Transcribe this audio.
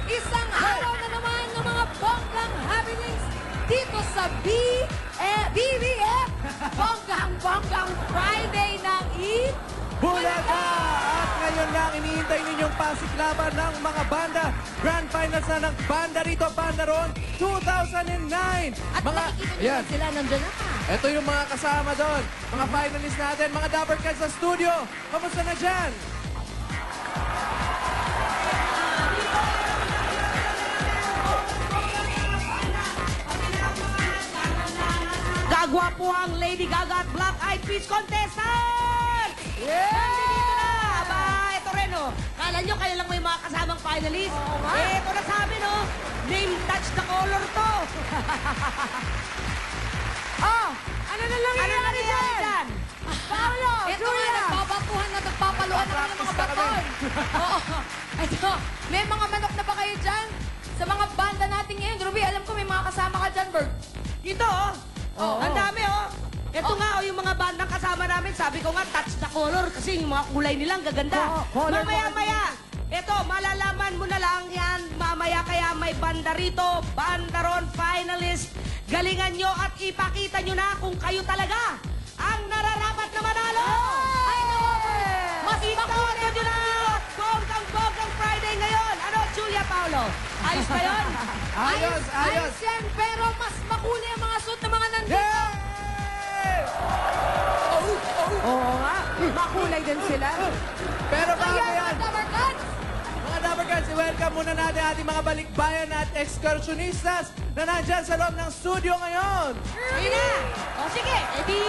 Isang araw na naman ng mga bonggang happenings dito sa BBF Bonggang Friday ng Bulaga! At ngayon nga, iniintay ninyong pasiklaban ng mga banda. Grand Finals na ng banda rito, Banda Ron 2009. At nakikita nyo Ayan. sila, nandyan na. Ito yung mga kasama doon. Mga finalists natin, mga Dapper Cats sa studio. Kamusta na dyan? Gagwapo ang Lady Gaga at Black Eyed Peas contestant! Yeah! Nandito na! Aba, ito rin, oh. Kala nyo kayo lang may mga kasamang finalist? Oo nga. Eh, ito na sa amin, oh. Name touch the color to. Oh, ano na lang Ano nangyayari dyan? Paolo, ito nga, nagbabatuhan na, nagpapaluan na ng mga baton. Oo. Ito, may mga manok na ba kayo dyan? Sa mga banda natin ngayon, Ruby, alam ko may mga kasama ka dyan, Berg. Ito, oh. Oo. Ang dami, oh. Ito nga, oh, yung mga bandang kasama namin, sabi ko nga, touch the color kasi yung mga kulay nilang gaganda. Color, Mamaya-maya, ito, malalaman mo na lang yan. Mamaya kaya may banda rito, Banda Ron finalist. Galingan nyo at ipakita nyo na kung kayo talaga ang nararapat na manalo. Ay, mas Itawanan nyo na! Bonggang Friday ngayon! Ano, Julia Paolo? Ayos ba yun? Ayos, ayos! Ayos yan, pero mas makulay ang mga suit ng mga nandito. Yay! Oo nga, makulay din sila. Pero bago Ayan, yan, mga Dapper Cats! mga Dapper Cats, i-welcome muna natin ating mga balikbayan at excursionistas na nandyan sa loob ng studio ngayon. Ayun na! O sige, edi,